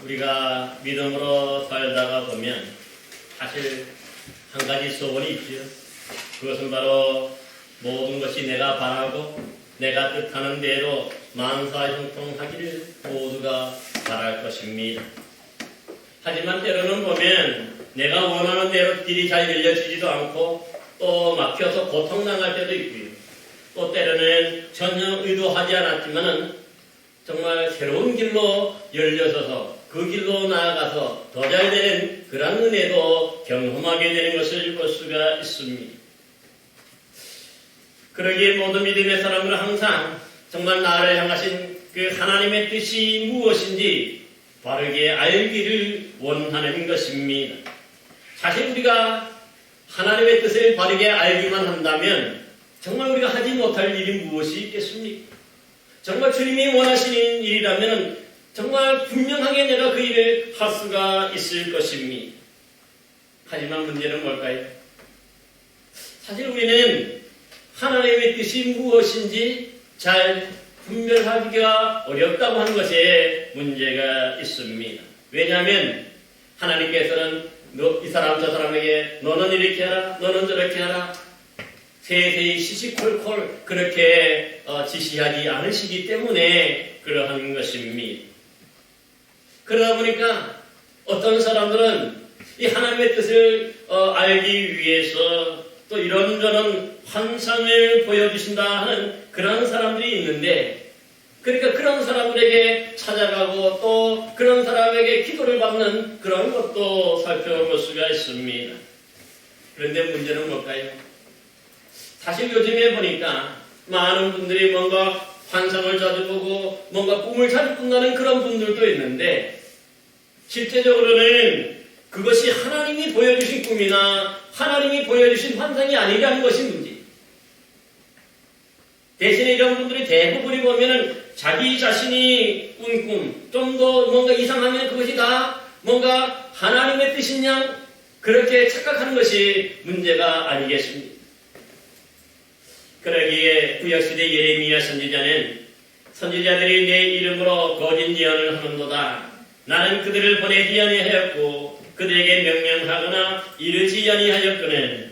우리가 믿음으로 살다가 보면 사실 한 가지 소원이 있지요. 그것은 바로 모든 것이 내가 바라고 내가 뜻하는 대로 만사형통하기를 모두가 바랄 것입니다. 하지만 때로는 보면 내가 원하는 대로 길이 잘 열려지지도 않고 또 막혀서 고통당할 때도 있고요. 또 때로는 전혀 의도하지 않았지만은 정말 새로운 길로 열려서서 그 길로 나아가서 더 잘 되는 그런 은혜도 경험하게 되는 것을 볼 수가 있습니다. 그러기에 모든 믿음의 사람들은 항상 정말 나를 향하신 그 하나님의 뜻이 무엇인지 바르게 알기를 원하는 것입니다. 사실 우리가 하나님의 뜻을 바르게 알기만 한다면 정말 우리가 하지 못할 일이 무엇이 있겠습니까? 정말 주님이 원하시는 일이라면 정말 분명하게 내가 그 일을 할 수가 있을 것입니다. 하지만 문제는 뭘까요? 사실 우리는 하나님의 뜻이 무엇인지 잘 분별하기가 어렵다고 하는 것에 문제가 있습니다. 왜냐하면 하나님께서는 이 사람 저 사람에게 너는 이렇게 하라 너는 저렇게 하라 세세히 시시콜콜 그렇게 지시하지 않으시기 때문에 그러한 것입니다. 그러다 보니까 어떤 사람들은 이 하나님의 뜻을 알기 위해서 또 이런저런 환상을 보여주신다 하는 그런 사람들이 있는데, 그러니까 그런 사람들에게 찾아가고 또 그런 사람에게 기도를 받는 그런 것도 살펴볼 수가 있습니다. 그런데 문제는 뭘까요? 사실 요즘에 보니까 많은 분들이 뭔가 환상을 자주 보고 뭔가 꿈을 자주 꾼다는 그런 분들도 있는데, 실제적으로는 그것이 하나님이 보여주신 꿈이나 하나님이 보여주신 환상이 아니라는 것이 문제. 대신에 이런 분들이 대부분이 보면은 자기 자신이 꾼 꿈, 좀 더 뭔가 이상하면 그것이 다 뭔가 하나님의 뜻인 양 그렇게 착각하는 것이 문제가 아니겠습니까? 그러기에 구약시대 예레미야 선지자는 선지자들이 내 이름으로 거짓 예언을 하는도다. 나는 그들을 보내지 아니하였고 그들에게 명령하거나 이르지 아니하였거늘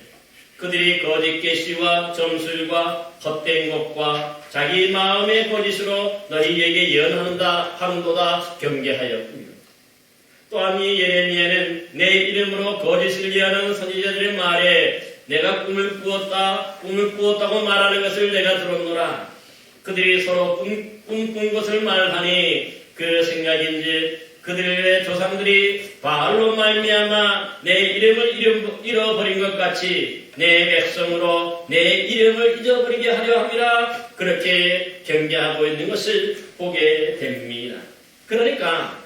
그들이 거짓 계시와 점술과 헛된 것과 자기 마음의 거짓으로 너희에게 예언한다 하는도다 경계하였군요. 또한 이 예레미야는 내 이름으로 거짓을 예하는 선지자들의 말에 내가 꿈을 꾸었다고 말하는 것을 내가 들었노라. 그들이 서로 꿈꾼 것을 말하니 그 생각인지 그들의 조상들이 바알로 말미암아 내 이름을 잃어버린 것 같이 내 백성으로 내 이름을 잊어버리게 하려 함이라 그렇게 경계하고 있는 것을 보게 됩니다. 그러니까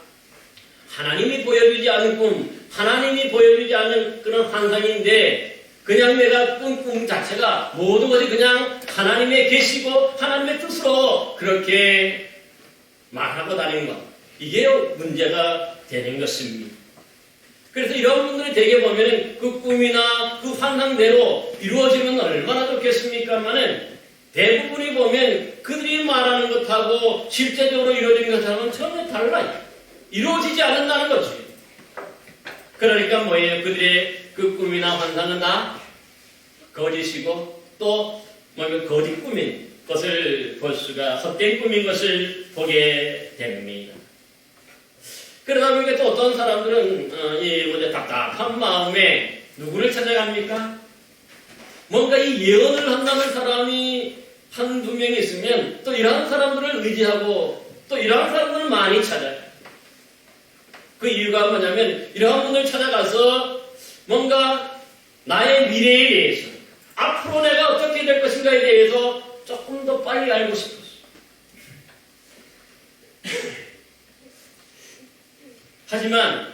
하나님이 보여주지 않은 꿈, 하나님이 보여주지 않는 그런 환상인데 그냥 내가 꾼 꿈 자체가 모든 것이 그냥 하나님의 계시고 하나님의 뜻으로 그렇게 말하고 다니는 것. 이게 문제가 되는 것입니다. 그래서 이런 분들이 되게 보면은 그 꿈이나 그 환상대로 이루어지면 얼마나 좋겠습니까만은 대부분이 보면 그들이 말하는 것하고 실제적으로 이루어지는 것하고는 전혀 달라요. 이루어지지 않는다는 거죠. 그러니까 뭐예요? 그들의 그 꿈이나 환상은 다 거짓이고 또 뭐냐면 거짓 꿈인 것을 볼 수가 헛된 꿈인 것을 보게 됩니다. 그러다 보니까 또 어떤 사람들은 답답한 마음에 누구를 찾아갑니까? 뭔가 이 예언을 한다는 사람이 한두 명이 있으면 또 이러한 사람들을 의지하고 또 이러한 사람들을 많이 찾아요. 그 이유가 뭐냐면 이러한 분을 찾아가서 뭔가 나의 미래에 대해서 앞으로 내가 어떻게 될 것인가에 대해서 조금 더 빨리 알고 싶었어. 하지만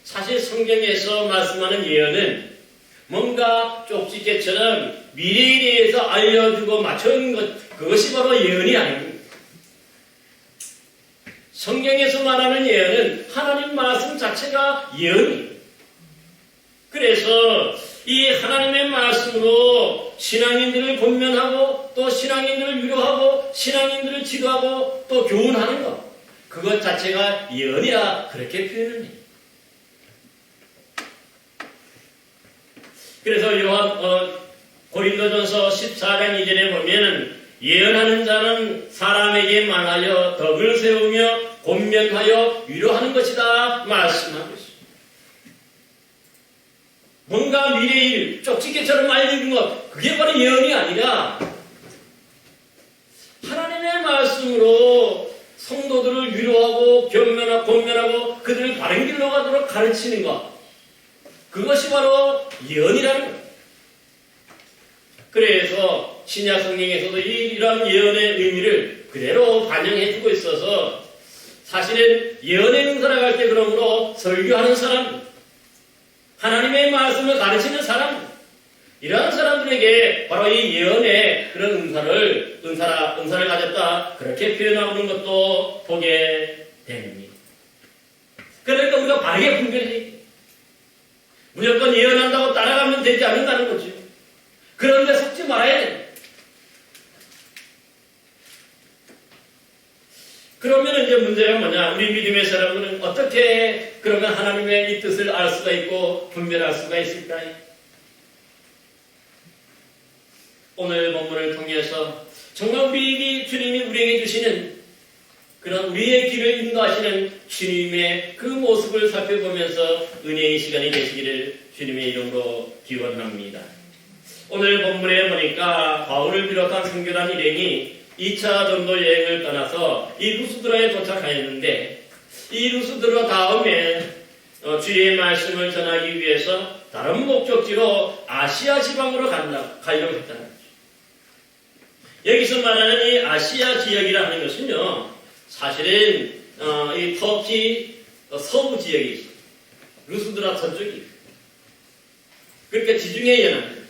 사실 성경에서 말씀하는 예언은 뭔가 쪽지게처럼 미래에 대해서 알려주고 맞춰주는 것, 그것이 바로 예언이 아닙니다. 성경에서 말하는 예언은 하나님 말씀 자체가 예언이에요. 그래서 이 하나님의 말씀으로 신앙인들을 권면하고 또 신앙인들을 위로하고 신앙인들을 지도하고 또 교훈하는 것, 그것 자체가 예언이라 그렇게 표현을 해요. 그래서 고린도전서 14장 2절에 보면 예언하는 자는 사람에게 말하여 덕을 세우며 권면하여 위로하는 것이다 말씀하고 있습니다. 뭔가 미래의 일, 쪽지게처럼 알려준 것, 그게 바로 예언이 아니라 하나님의 말씀으로 성도들을 위로하고 권면하고 그들을 바른 길로 가도록 가르치는 것, 그것이 바로 예언이라는 것. 그래서 신약 성경에서도 이러한 예언의 의미를 그대로 반영해주고 있어서 사실은 예언의 능사라고 할 때 그러므로 설교하는 사람, 하나님의 말씀을 가르치는 사람, 이러한 사람들에게 바로 이 예언의 그런 은사를 가졌다, 그렇게 표현하고 있는 것도 보게 됩니다. 그러니까 우리가 바르게 분별해야 돼. 무조건 예언한다고 따라가면 되지 않는다는 거죠. 그런데 속지 말아야 돼. 그러면 이제 문제가 뭐냐? 우리 믿음의 사람들은 어떻게 그러면 하나님의 이 뜻을 알 수가 있고 분별할 수가 있을까요? 오늘 본문을 통해서 정말 우리에게 주님이 우리에게 주시는 그런 우리의 길을 인도하시는 주님의 그 모습을 살펴보면서 은혜의 시간이 되시기를 주님의 이름으로 기원합니다. 오늘 본문에 보니까 바울을 비롯한 선교단 일행이 2차 전도 여행을 떠나서 이 루스드라에 도착하였는데 이 루스드라 다음에 주의 말씀을 전하기 위해서 다른 목적지로 아시아 지방으로 가려고 했다는 거죠. 여기서 말하는 이 아시아 지역이라 하는 것은요, 사실은 이 터키 서부 지역이 있어요. 루스드라 서쪽이. 그러니까 지중해 연안.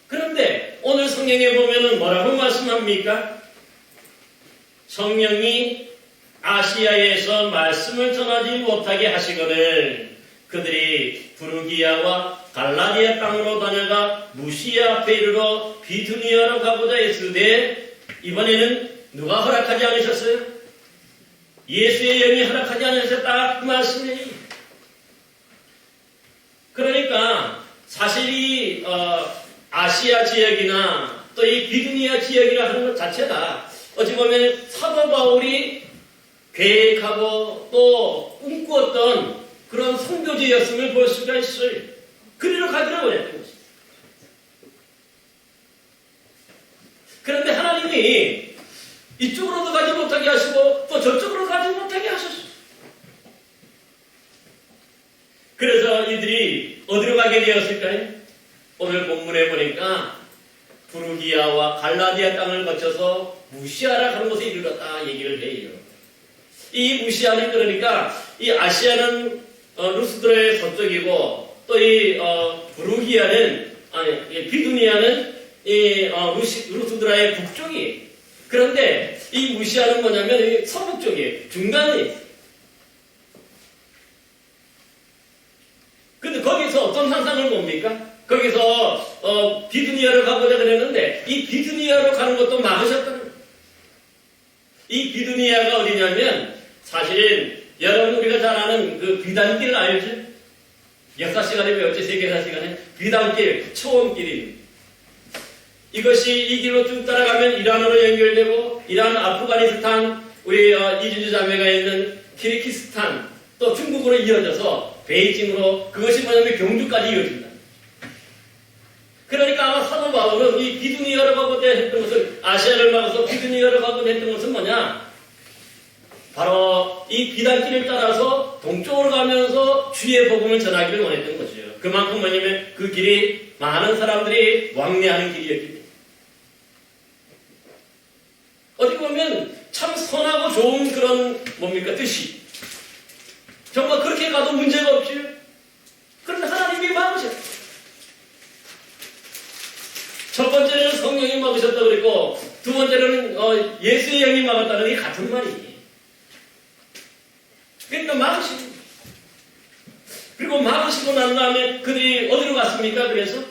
그런데 오늘 성경에 보면은 뭐라고 말씀합니까? 성령이 아시아에서 말씀을 전하지 못하게 하시거늘 그들이 부르기아와 갈라디아 땅으로 다녀가 무시아 앞에 이르러 비두니아로 가보자 했으되 이번에는 누가 허락하지 않으셨어요? 예수의 영이 허락하지 않으셨다 그 말씀이에요. 그러니까 사실 이 아시아 지역이나 또 이 비두니아 지역이라 하는 것 자체가 어찌 보면 사도 바울이 계획하고 또 꿈꾸었던 그런 선교지였음을 볼 수가 있어요. 그리로 가기로 원했던 것입니다. 그런데 하나님이 이쪽으로도 가지 못하게 하시고 또 저쪽으로 가지 못하게 하셨어요. 그래서 이들이 어디로 가게 되었을까요? 오늘 본문에 보니까 부르기아와 갈라디아 땅을 거쳐서 무시아라 하는 곳에 이르렀다 얘기를 해요. 이 무시아는 그러니까 이 아시아는 루스드라의 서쪽이고 또 이 비두니아는 이 루스드라의 북쪽이에요. 그런데 이 무시아는 뭐냐면 이 서북 쪽이에요. 중간이. 근데 거기서 어떤 상상을 봅니까? 거기서 비두니아로 가보자 그랬는데 이 비두니아로 가는 것도 막으셨다는 거예요. 이 비두니아가 어디냐면 사실은 여러분 우리가 잘 아는 그 비단길 알죠? 역사 시간에 배웠지, 세계사 시간에. 비단길, 초원길입니다. 이것이 이 길로 쭉 따라가면 이란으로 연결되고 이란, 아프가니스탄, 우리 이준주 자매가 있는 키르기스탄, 또 중국으로 이어져서 베이징으로, 그것이 뭐냐면 경주까지 이어진다. 그러니까 아마 사도 바울은 이 비두니아로 가고 했던 것을, 아시아를 막아서 비두니아로 가고 했던 것은 뭐냐? 바로 이 비단길을 따라서 동쪽으로 가면서 주의 복음을 전하기를 원했던 거죠. 그만큼 뭐냐면 그 길이 많은 사람들이 왕래하는 길이었기 때문에. 어디 보면 참 선하고 좋은 그런 뭡니까 뜻이. 정말 그렇게 가도 문제가 없지요. 그런데 하나님이 막으셨어요. 첫 번째는 성령이 막으셨다고 그랬고 두 번째는 예수의 영이 막았다는 게 같은 말이에요. 그러니까 막으시고 그리고 막으시고 난 다음에 그들이 어디로 갔습니까? 그래서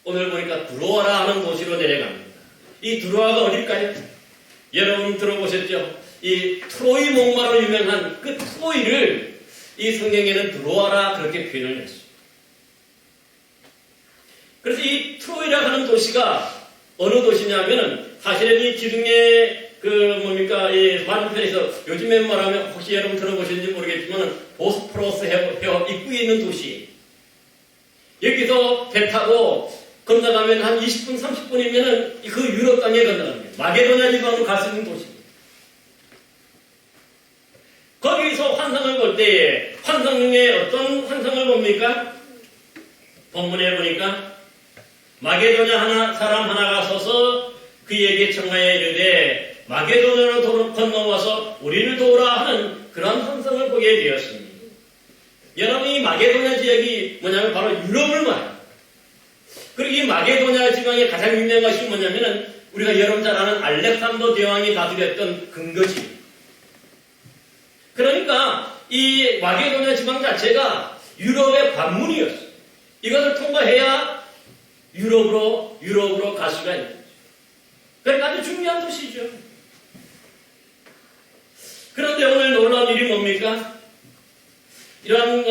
오늘 보니까 두로아라 하는 도시로 내려갑니다. 이 두로아가 어딜까요? 여러분 들어보셨죠? 이 트로이 목마로 유명한 그 트로이를 이 성경에는 들어와라 그렇게 표현을 했어요. 그래서 이 트로이라 하는 도시가 어느 도시냐면은 사실은 이 기둥의 이 반대편에서 요즘에 말하면 혹시 여러분 들어보셨는지 모르겠지만 보스포러스 해협 입구에 있는 도시. 여기서 배 타고 건너가면 한 20분, 30분이면은 그 유럽 땅에 건너갑니다. 마게도냐 지방으로 갈 수 있는 도시입니다. 거기서 환상을 볼 때에 환상 중에 어떤 환상을 봅니까? 본문에 보니까 마게도냐 사람 하나가 서서 그에게 청하여 이르되 마게도냐로 건너와서 우리를 도우라 하는 그런 환상을 보게 되었습니다. 여러분 이 마게도냐 지역이 뭐냐면 바로 유럽을 말해요. 그리고 이 마게도냐 지방의 가장 유명한 것이 뭐냐면은 우리가 여러분 잘 아는 알렉산더 대왕이 다스렸던 근거지. 그러니까 이 마게도냐 지방 자체가 유럽의 관문이었어요. 이것을 통과해야 유럽으로 갈 수가 있는 거죠. 그러니까 아주 중요한 도시죠. 그런데 오늘 놀라운 일이 뭡니까? 이러한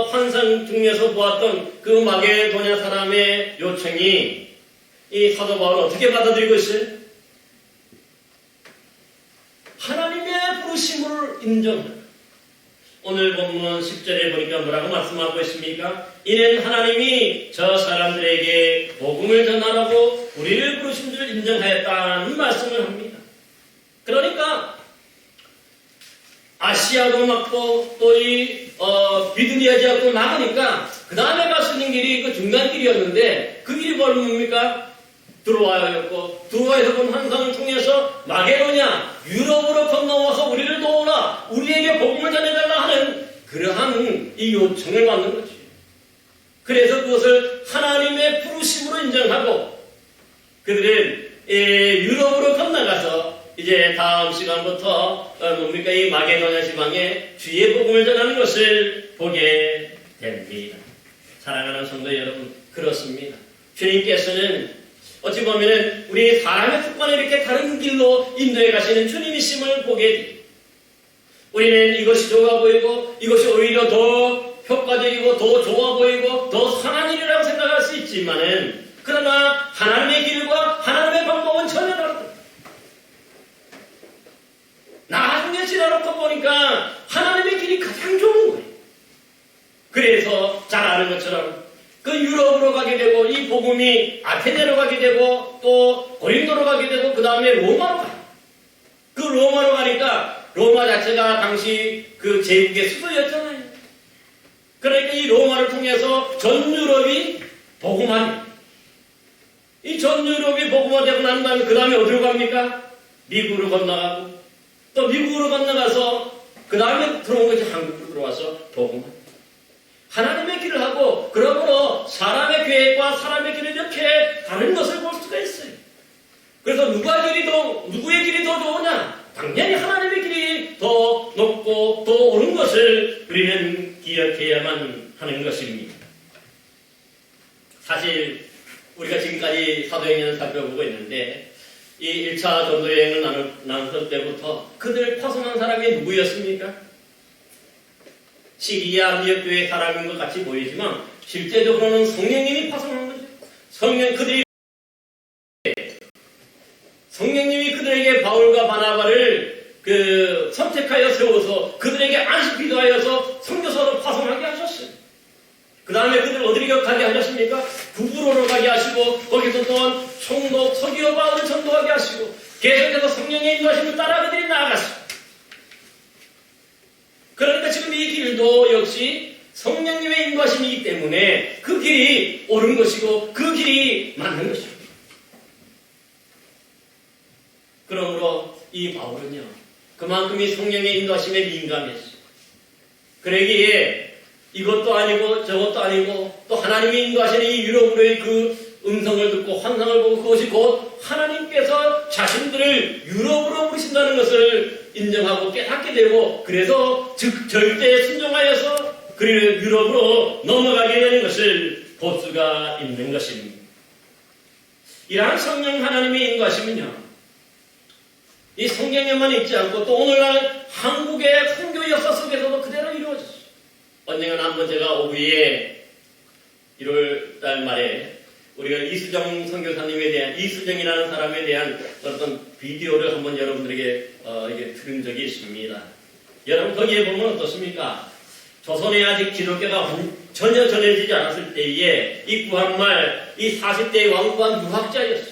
환상 중에서 보았던 그 마게도냐 사람의 요청이 이 사도 바울은 어떻게 받아들이고 있어요? 하나님의 부르심을 인정합니다. 오늘 본문 10절에 보니까 뭐라고 말씀하고 있습니까? 이는 하나님이 저 사람들에게 복음을 전하라고 우리를 부르신 줄 인정하였다는 말씀을 합니다. 그러니까 아시아도 막고 또 비두니아 지역도 막으니까 그 다음에 갈 수 있는 길이 그 중간길이었는데 그 길이 바로 뭡니까? 드로아였고 드로아에서 본 환상을 통해서 마게도냐 유럽으로 건너와서 우리를 도우라 우리에게 복음을 전해달라 하는 그러한 이 요청을 받는 거지. 그래서 그것을 하나님의 부르심으로 인정하고 그들은 유럽으로 건너가서 이제 다음 시간부터 뭡니까 이 마게도냐 지방에 주의 복음을 전하는 것을 보게 됩니다. 사랑하는 성도 여러분, 그렇습니다. 주님께서는 어찌 보면은 우리 사람의 습관을 이렇게 다른 길로 인도해 가시는 주님이심을 보게 됩니다. 우리는 이것이 좋아 보이고 이것이 오히려 더 효과적이고 더 좋아 보이고 더 선한 일이라고 생각할 수 있지만은 그러나 하나님의 길과 하나님의 방법은 전혀 다릅니다. 나중에 지나놓고 보니까 하나님의 길이 가장 좋은 거예요. 그래서 잘 아는 것처럼 그 유럽으로 가게 되고 이 복음이 아테네로 가게 되고 또 고린도로 가게 되고 그 다음에 로마로 가요. 그 로마로 가니까 로마 자체가 당시 그 제국의 수도였잖아요. 그러니까 이 로마를 통해서 전 유럽이 복음화돼요. 이 전 유럽이 복음화되고 난 다음에 그 다음에 어디로 갑니까? 미국으로 건너가고 또 미국으로 건너가서 그 다음에 들어온 것이 한국으로 들어와서 복음화. 하나님의 길을 하고 그러므로 사람의 계획과 사람의 길을 이렇게 다른 것을 볼 수가 있어요. 그래서 누구의 길이 더 좋으냐? 당연히 하나님의 길이 더 높고 더 옳은 것을 우리는 기억해야만 하는 것입니다. 사실 우리가 지금까지 사도행전을 살펴보고 있는데 이 1차 전도여행을 나눴을 때부터 그들을 파송한 사람이 누구였습니까? 시리아 미역교회 사람인 것 같이 보이지만 실제적으로는 성령님이 파송한 거죠. 성령님이 그들에게 바울과 바나바를 선택하여 세워서 그들에게 안식 기도하여서 선교사로 파송하게 하셨어요. 그 다음에 그들 어디로 가게 하셨습니까? 구부로로 가게 하시고 거기서 또한 총독 서기오 바울을 전도하게 하시고 계속해서 성령의 인도하심을 따라 그들이 나아갔어요. 그러니까 지금 이 길도 역시 성령님의 인도하심이기 때문에 그 길이 옳은 것이고 그 길이 맞는 것입니다. 그러므로 이 바울은요 그만큼 이 성령의 인도하심에 민감했어요. 그러기에 이것도 아니고 저것도 아니고 또 하나님이 인도하시는 이 유럽으로의 그 음성을 듣고 환상을 보고 그것이 곧 하나님께서 자신들을 유럽으로 부르신다는 것을 인정하고 깨닫게 되고 그래서 절대 순종하여서 그를 유럽으로 넘어가게 되는 것을 볼 수가 있는 것입니다. 이러한 성령 하나님의 인도하심은요 이 성경에만 있지 않고 또 오늘날 한국의 선교 역사 속에서도 그대로 이루어졌어요. 언젠가 한번 제가 오후에 1월달 말에 우리가 이수정 선교사님에 대한 이수정이라는 사람에 대한 어떤 비디오를 한번 여러분들에게 이게 들은 적이 있습니다. 여러분 거기에 보면 어떻습니까? 조선에 아직 기독교가 전혀 전해지지 않았을 때에 이 구한말 이 40대의 왕구한 유학자였어요.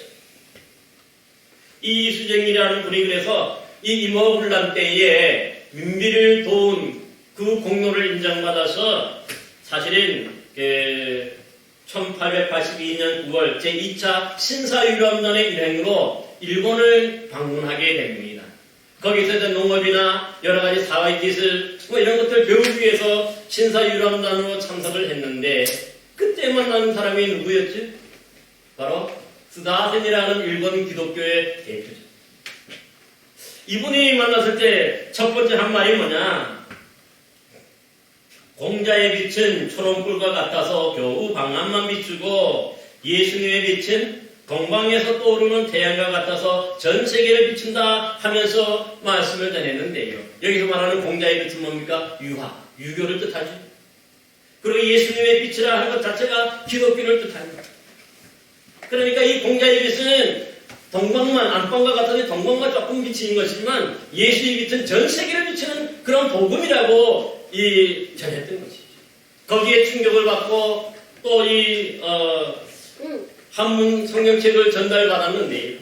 이 이수정이라는 분이 그래서 이 임호군란 때에 민비를 도운 그 공로를 인정받아서 사실은 1882년 9월 제2차 신사유람단의 일행으로 일본을 방문하게 됩니다. 거기서 이제 농업이나 여러 가지 사회 기술 뭐 이런 것들 배우기 위해서 신사유람단으로 참석을 했는데 그때 만난 사람이 누구였지? 바로 스다센이라는 일본 기독교의 대표죠. 이분이 만났을 때 첫 번째 한 말이 뭐냐? 공자의 빛은 초롱불과 같아서 겨우 방암만 비추고 예수님의 빛은 동방에서 떠오르는 태양과 같아서 전 세계를 비춘다 하면서 말씀을 전했는데요. 여기서 말하는 공자의 빛은 뭡니까? 유화, 유교를 뜻하죠. 그리고 예수님의 빛이라 하는 것 자체가 기독교를 뜻합니다. 그러니까 이 공자의 빛은 동방만, 안방과 같은데 동방만 조금 비치는 것이지만 예수의 빛은 전 세계를 비추는 그런 복음이라고 전했던 것이죠. 거기에 충격을 받고 또 한문 성경책을 전달받았는데요.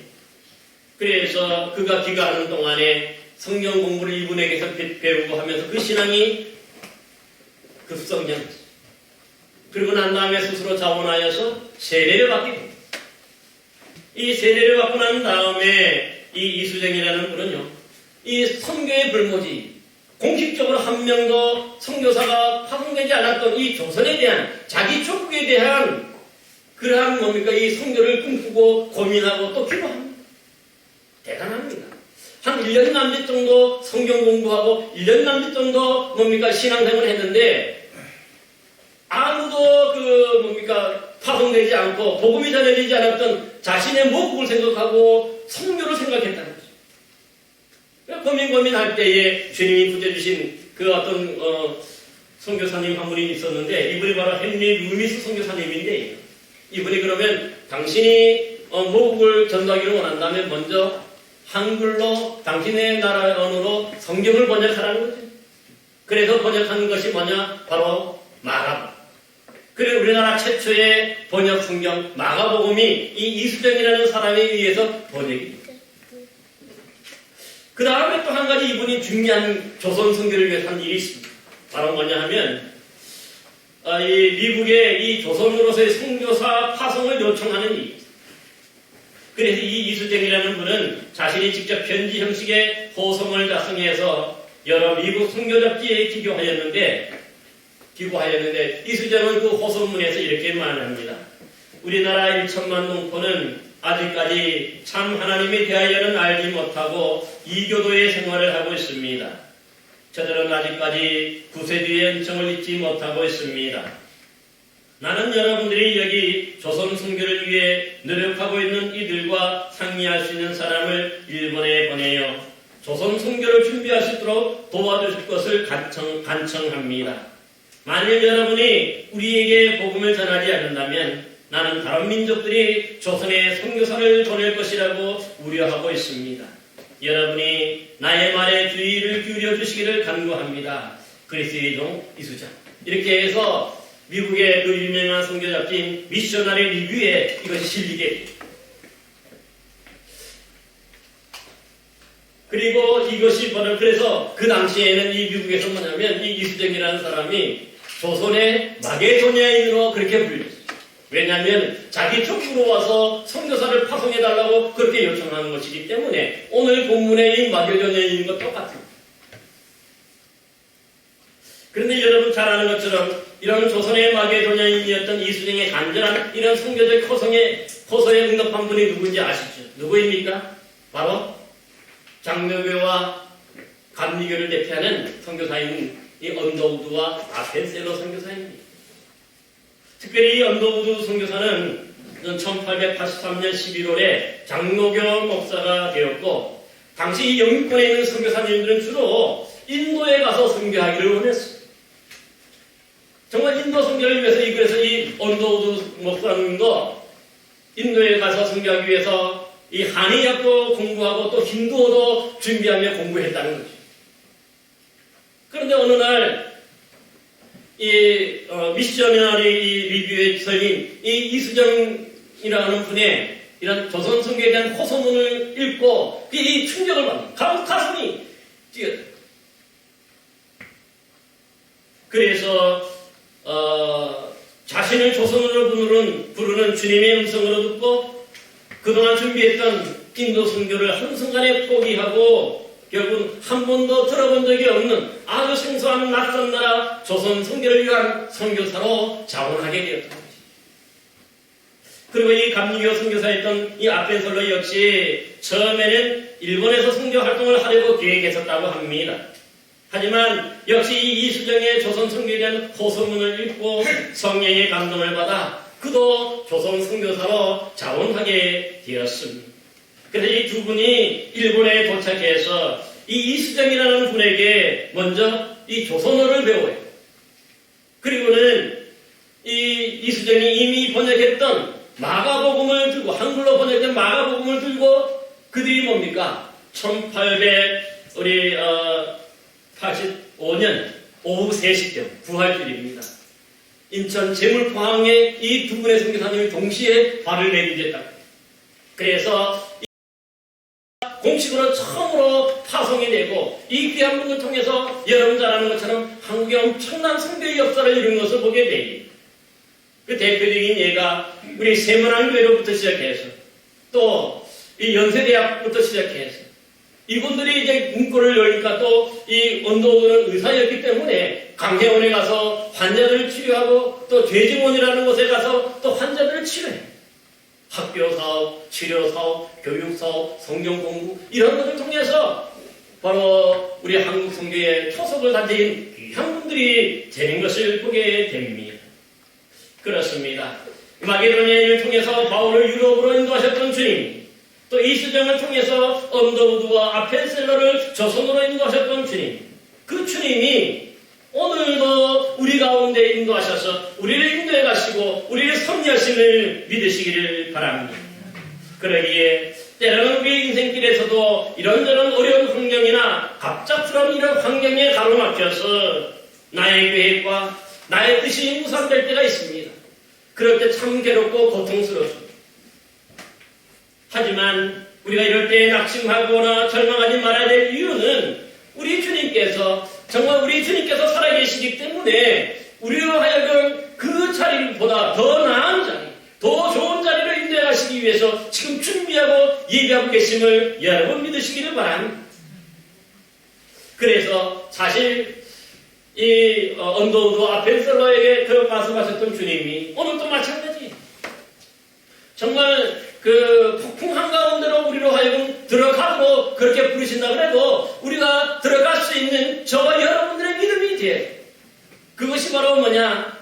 그래서 그가 귀가하는 동안에 성경 공부를 이분에게서 배우고 하면서 그 신앙이 급성장했어요. 그리고 난 다음에 스스로 자원하여서 세례를 받게 됩니다. 이 세례를 받고 난 다음에 이 이수정이라는 분은요, 이 선교의 불모지, 공식적으로 한 명도 선교사가 파송되지 않았던 이 조선에 대한 자기 족국에 대한 그러한 뭡니까 이 선교를 꿈꾸고 고민하고 또 기도합니다. 대단합니다. 한 1년 남짓 정도 성경 공부하고 1년 남짓 정도 뭡니까 신앙생활을 했는데 아무도 파송되지 않고 복음이 전해지지 않았던 자신의 모국을 생각하고 선교를 생각했다는 거죠. 고민할 때에 주님이 붙여주신 그 어떤 선교사님 한 분이 있었는데 이분이 바로 헨리 루미스 선교사님인데 이분이 그러면 당신이 모국을 전도하기를 원한다면 먼저 한글로 당신의 나라 언어로 성경을 번역하라는 거죠. 그래서 번역한 것이 뭐냐? 바로 마가복음. 그리고 우리나라 최초의 번역 성경 마가복음이 이 이수정이라는 사람에 의해서 번역이 됩니다. 그 다음에 또 한 가지 이분이 중요한 조선 선교를 위해서 한 일이 있습니다. 바로 뭐냐 하면 이 미국의 이 조선으로서의 선교사 파송을 요청하는 일이 있습니다. 그래서 이 이수정이라는 분은 자신이 직접 편지 형식의 호송을 작성해서 여러 미국 선교 잡지에 기고하였는데 이수정은 그 호송문에서 이렇게 말합니다. 우리나라 1천만 농포는 아직까지 참 하나님에 대하여는 알지 못하고 이교도의 생활을 하고 있습니다. 저들은 아직까지 구세주의 은총을 잊지 못하고 있습니다. 나는 여러분들이 여기 조선 선교를 위해 노력하고 있는 이들과 상의할 수 있는 사람을 일본에 보내요. 조선 선교를 준비할 수 있도록 도와주실 것을 간청합니다. 만일 여러분이 우리에게 복음을 전하지 않는다면 나는 다른 민족들이 조선에 선교사를 보낼 것이라고 우려하고 있습니다. 여러분이 나의 말에 주의를 기울여 주시기를 간구합니다. 그리스도의 종 이수정. 이렇게 해서 미국의 그 유명한 선교 잡지인 미셔너리 리뷰에 이것이 실리게 됩니다. 그리고 이것이 바로 그래서 그 당시에는 이 미국에서 뭐냐면 이 이수정이라는 사람이 조선의 마게도냐인으로 그렇게 불렸어요. 왜냐하면 자기 족구로 와서 선교사를 파송해달라고 그렇게 요청하는 것이기 때문에 오늘 본문의 이 마게도냐인과 똑같습니다. 그런데 여러분 잘 아는 것처럼 이런 조선의 마게도냐인이었던 이수정의 간절한 이런 선교적 호소에 응답한 분이 누구인지 아시죠? 누구입니까? 바로 장로교와 감리교를 대표하는 선교사인 이 언더우드와 아펜셀러 선교사입니다. 특별히 이 언더우드 선교사는 1883년 11월에 장로교 목사가 되었고 당시 이 영유권에 있는 선교사님들은 주로 인도에 가서 선교하기를 원했어요. 정말 인도 선교를 위해서 그래서 이 언더우드 목사님도 인도에 가서 선교하기 위해서 이 한의학도 공부하고 또 힌두어도 준비하며 공부했다는 거죠. 그런데 어느 날 이 미셔너리 리뷰의 선임 이 이수정이라는 분의 이런 조선 선교에 대한 호소문을 읽고 이 충격을 받는 가슴이 뛰었다. 그래서 자신을 조선으로 부르는 주님의 음성으로 듣고 그동안 준비했던 인도 선교를 한순간에 포기하고 결국 한 번도 들어본 적이 없는 아주 생소한 낯선 나라 조선 선교를 위한 선교사로 자원하게 되었던 것입니다. 그리고 이 감리교 선교사였던 이 아펜솔로 역시 처음에는 일본에서 선교 활동을 하려고 계획했었다고 합니다. 하지만 역시 이 이수정의 조선 선교에 대한 호소문을 읽고 성령의 감동을 받아 그도 조선 선교사로 자원하게 되었습니다. 그래서 이 두 분이 일본에 도착해서 이 이수정이라는 분에게 먼저 이 조선어를 배워요. 그리고는 이 이수정이 이미 번역했던 마가복음을 들고 한글로 번역된 마가복음을 들고 그들이 뭡니까? 1885년 오후 3시경 부활주일입니다. 인천 제물포항에 이 두 분의 선교사님이 동시에 발을 내디뎠다. 그래서 공식으로 처음으로 파송이 되고 이 귀한 분을 통해서 여러분 잘 아는 것처럼 한국의 엄청난 선교의 역사를 이룬 것을 보게 됩니다. 그 대표적인 예가 우리 세문안교회로부터 시작해서 또 이 연세대학부터 시작해서 이분들이 이제 문고를 열니까 또 이 언더우드는 의사였기 때문에 강혜원에 가서 환자들을 치료하고 또 죄증원이라는 곳에 가서 또 환자들을 치료해요. 학교 사업, 치료 사업, 교육 사업, 성경 공부 이런 것을 통해서 바로 우리 한국 선교의 초석을 다진 귀한 분들이 되는 것을 보게 됩니다. 그렇습니다. 마게도니아를 통해서 바울을 유럽으로 인도하셨던 주님, 또 이수정을 통해서 언더우드와 아펜셀러를 조선으로 인도하셨던 주님, 그 주님이 오늘도 우리 가운데 인도하셔서 우리를 인도해 가시고 우리를 섭리하심을 믿으시기를 바랍니다. 그러기에 때로는 우리 인생길에서도 이런저런 어려운 환경이나 갑작스러운 이런 환경에 가로막혀서 나의 계획과 나의 뜻이 무산될 때가 있습니다. 그럴 때 참 괴롭고 고통스럽습니다. 하지만 우리가 이럴 때 낙심하거나 절망하지 말아야 될 이유는 우리 주님께서 정말 우리 주님께서 살아계시기 때문에 우리로 하여금 그 자리보다 더 나은 자리, 더 좋은 자리로 인도하시기 위해서 지금 준비하고 예비하고 계심을 여러분 믿으시기를 바랍니다. 그래서 사실 이 언더우드 아펜셀러에게 그런 말씀하셨던 주님이 오늘도 마찬가지 정말 그 폭풍 한가운데로 우리로 하여금 들어가도록 그렇게 부르신다 그래도 우리가 들어갈 수 있는 저와 여러분들의 믿음이 돼. 그것이 바로 뭐냐?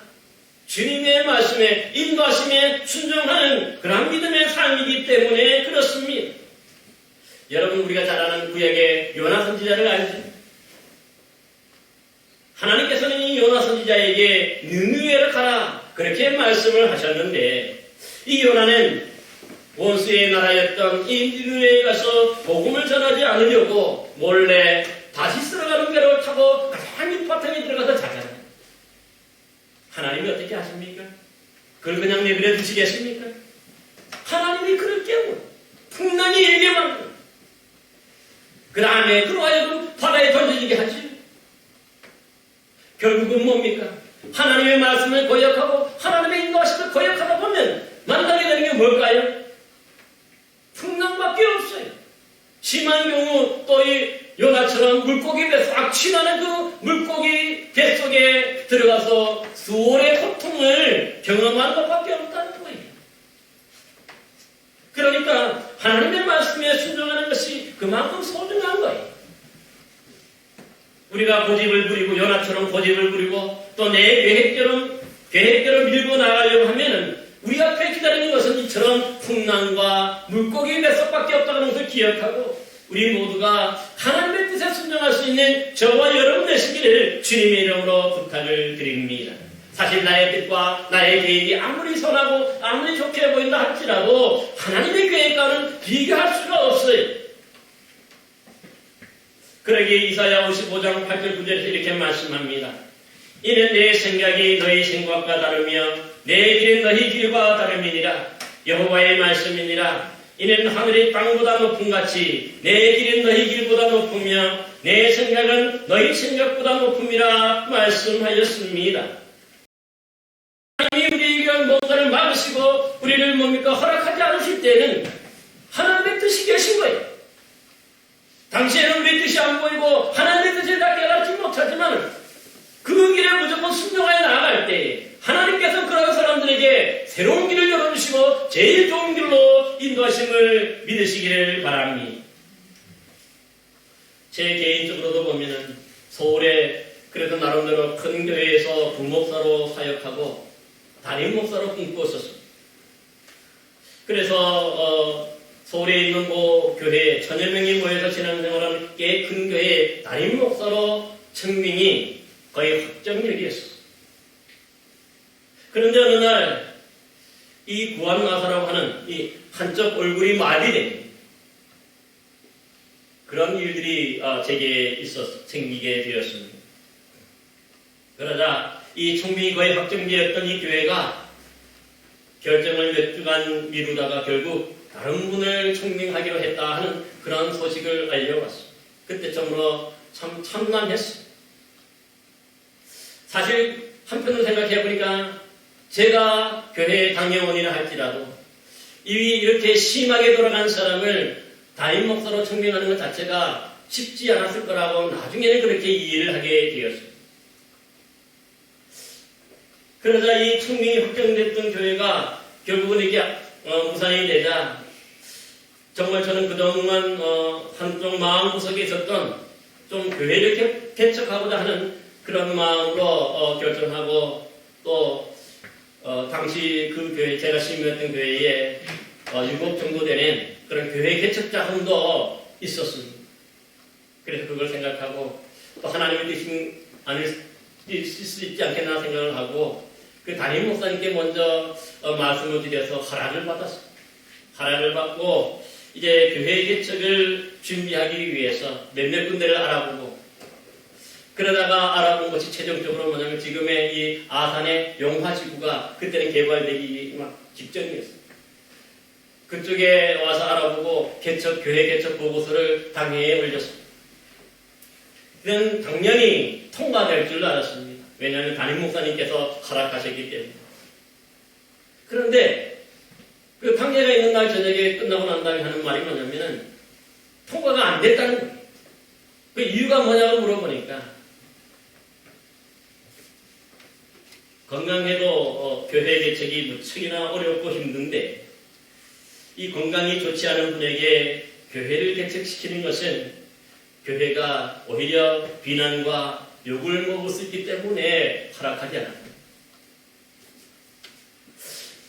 주님의 말씀에 인도하심에 순종하는 그런 믿음의 삶이기 때문에 그렇습니다. 여러분 우리가 잘 아는 구약의 요나 선지자를 알죠? 하나님께서는 이 요나 선지자에게 느느웨를 가라 그렇게 말씀을 하셨는데 이 요나는 원수의 나라였던 이 느느웨에 가서 복음을 전하지 않으려고 몰래 다시 쓸어가는 배를 타고 가장 밑바탕에 들어가서 자잖아요. 하나님이 어떻게 하십니까? 그걸 그냥 내버려 두시겠습니까? 하나님이 그럴 경우 풍랑이 일게 만들고 그 다음에 그로 하여금 바다에 던져지게 하지. 결국은 뭡니까? 하나님의 말씀을 거역하고 하나님의 인도하심을 거역하다 보면 만나게 되는 게 뭘까요? 풍랑밖에 없어요. 심한 경우 또 이 요나처럼 물고기 뱃속 악취나는 그 물고기 뱃속에 들어가서 수월의 고통을 경험하는 것밖에 없다는 거예요. 그러니까 하나님의 말씀에 순종하는 것이 그만큼 소중한 거예요. 우리가 고집을 부리고 요나처럼 고집을 부리고 또 내 계획대로 밀고 나가려고 하면은 우리 앞에 기다리는 것은 이처럼 풍랑과 물고기 뱃속밖에 없다는 것을 기억하고 우리 모두가 하나님의 뜻에 순종할 수 있는 저와 여러분 되시기를 주님의 이름으로 부탁을 드립니다. 사실 나의 뜻과 나의 계획이 아무리 선하고 아무리 좋게 보인다 할지라도 하나님의 계획과는 비교할 수가 없어요. 그러기에 이사야 55장 8절 9절에서 이렇게 말씀합니다. 이는 내 생각이 너희 생각과 다르며 내 길은 너희 길과 다름이니라. 여호와의 말씀이니라. 이는 하늘이 땅보다 높음같이 내 길은 너희 길보다 높으며 내 생각은 너희 생각보다 높음이라 말씀하였습니다. 하나님이 우리에게 뭔가를 막으시고 우리를 뭡니까 허락하지 않으실 때는 하나님의 뜻이 계신 거예요. 당시에는 우리의 뜻이 안 보이고 하나님의 뜻을 다 깨닫지 못하지만 그 길에 무조건 순종하여 나아갈 때 하나님께서 그런 사람들에게 새로운 길을 열어주시고 제일 좋은 길로 인도하심을 믿으시기를 바랍니다. 제 개인적으로도 보면은 서울에 그래도 나름대로 큰 교회에서 부목사로 사역하고 담임 목사로 꿈꾸었었습니다. 그래서 서울에 있는 교회에 천여 명이 모여서 신앙생활하는 꽤 큰 교회에 담임 목사로 청빙이 거의 확정적이었어요. 그런데 어느 날 이 구한마사라고 하는 이 한쪽 얼굴이 말이 된 그런 일들이 제게 생기게 되었습니다. 그러자 이 청빙이 거의 확정되었던 이 교회가 결정을 몇 주간 미루다가 결국 다른 분을 청빙하기로 했다 하는 그런 소식을 알려왔습니다. 그때 참으로 참 참담했어요. 사실 한편으로 생각해보니까 제가 교회의 당회원이라 할지라도 이렇게 심하게 돌아간 사람을 담임 목사로 청빙하는 것 자체가 쉽지 않았을 거라고 나중에는 그렇게 이해를 하게 되었습니다. 그러자 이 청빙이 확정됐던 교회가 결국은 이게 무산이 되자 정말 저는 그동안 한쪽 마음구석에 있었던 좀 교회를 개척하고자 하는 그런 마음으로 결정하고 또 당시 그 교회 제가 심의했던 교회에 6억 정도 되는 그런 교회 개척자금도 있었습니다. 그래서 그걸 생각하고 또 하나님의 뜻이 아닐 수 있지 않겠나 생각을 하고 그 담임 목사님께 먼저 말씀을 드려서 허락을 받았어요. 허락을 받고 이제 교회 개척을 준비하기 위해서 몇몇 군데를 알아보고 그러다가 알아본 것이 최종적으로 뭐냐면 지금의 이 아산의 용화지구가 그때는 개발되기 막 직전이었어요. 그쪽에 와서 알아보고 교회 개척 보고서를 당회에 올렸습니다. 그는 당연히 통과될 줄 알았습니다. 왜냐하면 담임 목사님께서 허락하셨기 때문에. 그런데 그 당회가 있는 날 저녁에 끝나고 난 다음에 하는 말이 뭐냐면은 통과가 안 됐다는 거예요. 그 이유가 뭐냐고 물어보니까 건강해도 교회 개척이 무척이나 어렵고 힘든데 이 건강이 좋지 않은 분에게 교회를 개척시키는 것은 교회가 오히려 비난과 욕을 먹을 수 있기 때문에 허락하지 않았다.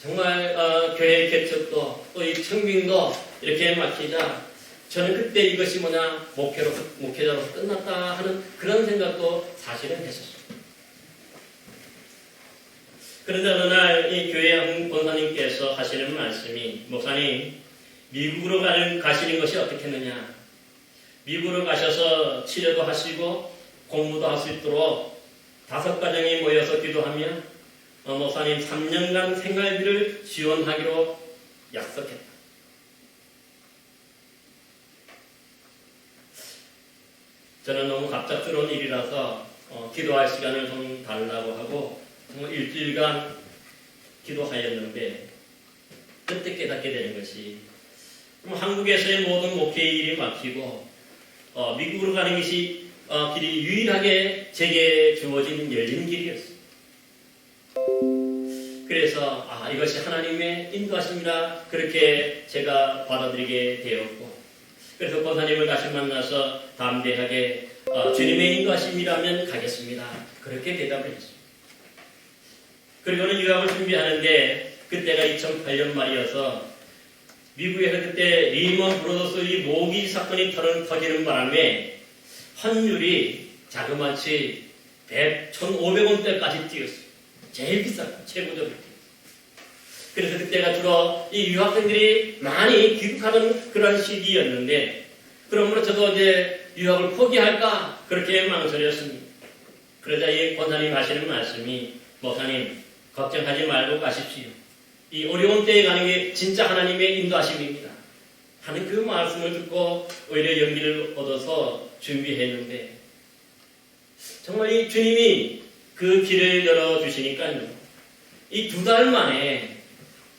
정말 교회 개척도 또 이 청빙도 이렇게 맡기자 저는 그때 이것이 목회자로서 끝났다 하는 그런 생각도 사실은 했었습니다. 그런데 어느 날 이 교회 한 권사님께서 하시는 말씀이 목사님 미국으로 가시는 것이 어떻겠느냐. 미국으로 가셔서 치료도 하시고 공부도 할 수 있도록 5가정이 모여서 기도하며 목사님 3년간 생활비를 지원하기로 약속했다. 저는 너무 갑작스러운 일이라서 기도할 시간을 좀 달라고 하고 정말 일주일간 기도하였는데 그때 깨닫게 되는 것이 한국에서의 모든 목회 일이 막히고 미국으로 가는 것이 길이 유일하게 제게 주어진 열린 길이었어요. 그래서 이것이 하나님의 인도하심이라 그렇게 제가 받아들이게 되었고 그래서 권사님을 다시 만나서 담대하게 주님의 인도하심이라면 가겠습니다. 그렇게 대답을 했습니다. 그리고는 유학을 준비하는데 그때가 2008년 말이어서 미국에서 그때 리먼 브로더스 이 모기 사건이 터지는 바람에 환율이 자그마치 1,500원대까지 뛰었어요. 제일 비쌌어요. 최고적으로. 그래서 그때가 주로 이 유학생들이 많이 귀국하던 그런 시기였는데, 그러므로 저도 이제 유학을 포기할까 그렇게 망설였습니다. 그러자 이 권사님 하시는 말씀이, 목사님 걱정하지 말고 가십시오. 이 어려운 때에 가는 게 진짜 하나님의 인도하심입니다 하는 그 말씀을 듣고 오히려 용기를 얻어서 준비했는데, 정말 이 주님이 그 길을 열어주시니까요, 이 2달 만에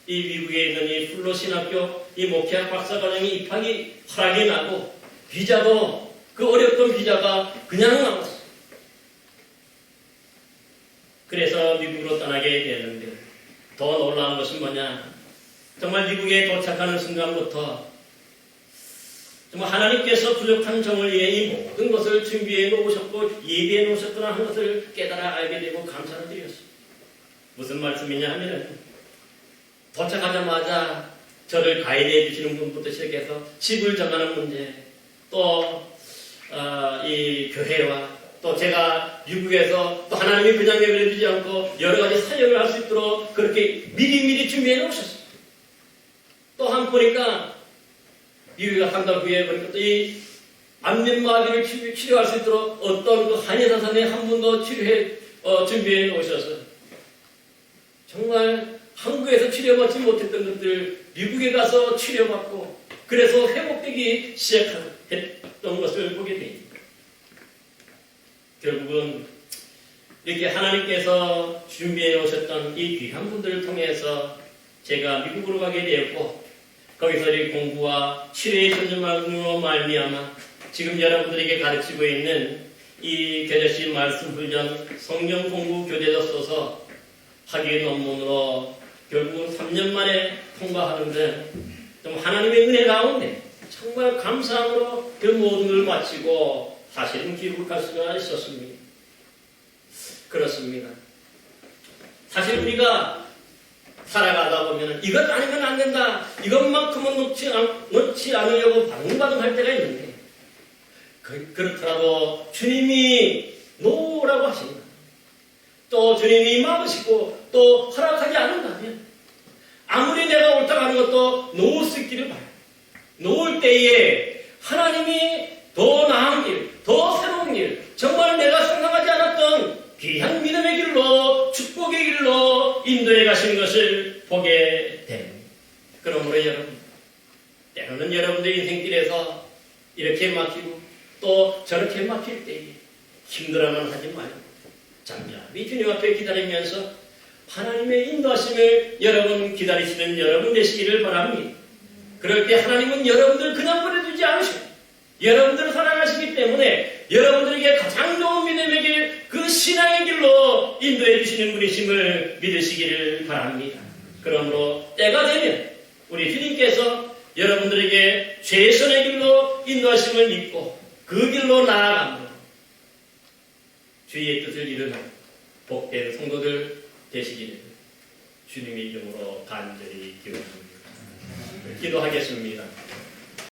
이 미국에 있는 이 플로 신학교 이 목회학 박사과정이 입학이 허락이 나고, 비자도 그 어렵던 비자가 그냥 나왔어요. 그래서 미국으로 떠나게 되는데, 더 놀라운 것은 뭐냐, 정말 미국에 도착하는 순간부터 정말 하나님께서 부족한 종을 위해 이 모든 것을 준비해 놓으셨고 예비해 놓으셨구나 하는 것을 깨달아 알게 되고 감사를 드렸습니다. 무슨 말씀이냐 하면, 도착하자마자 저를 가이드해 주시는 분부터 시작해서 집을 정하는 문제, 또 이 교회와 또 제가 미국에서 또 하나님이 그냥 내버려두지 않고 여러 가지 사역을 할 수 있도록 그렇게 미리미리 준비해 놓으셨어요. 또 한 보니까 미국에 간다 후에 보니까 또 이 안면마비를 치료할 수 있도록 어떤 그 한의사 선생님 한 분도 준비해 놓으셔서 정말 한국에서 치료받지 못했던 것들 미국에 가서 치료받고 그래서 회복되기 시작했던 것을 보게 됩니다. 결국은 이렇게 하나님께서 준비해 오셨던 이 귀한 분들을 통해서 제가 미국으로 가게 되었고, 거기서 이 공부와 치료의 전념으로 말미암아 지금 여러분들에게 가르치고 있는 이 교재식 말씀 훈련 성경 공부 교재도 써서 학위 논문으로 결국은 3년 만에 통과하는데, 좀 하나님의 은혜 가운데 정말 감사함으로 그 모든 걸 마치고 사실은 귀국할 수가 있었습니다. 그렇습니다. 사실 우리가 살아가다 보면 이것 아니면 안 된다, 이것만큼은 놓지 않으려고 방문받음 할 때가 있는데, 그렇더라도 주님이 놓으라고 하십니다. 또 주님이 막으시고 또 허락하지 않는다면 아무리 내가 옳다고 하는 것도 놓을 수 있기를 바라요. 놓을 때에 하나님이 더 나은 길, 더 새로운 길, 정말 내가 상상하지 않았던 귀한 믿음의 길로, 축복의 길로 인도해 가신 것을 보게 됩니다. 그러므로 여러분, 때로는 여러분들의 인생길에서 이렇게 막히고 또 저렇게 막힐 때에 힘들어만 하지 말고 잠잠히 주님 앞에 기다리면서 하나님의 인도하심을 여러분 기다리시는 여러분 되시기를 바랍니다. 그럴 때 하나님은 여러분들 그냥 보내두지 않으시고 여러분들을 사랑하시기 때문에 여러분들에게 가장 좋은 믿음의 길, 그 신앙의 길로 인도해 주시는 분이심을 믿으시기를 바랍니다. 그러므로 때가 되면 우리 주님께서 여러분들에게 최선의 길로 인도하심을 믿고 그 길로 나아가며 주의 뜻을 이루는 복된 성도들 되시기를 주님의 이름으로 간절히 기도합니다. 기도하겠습니다.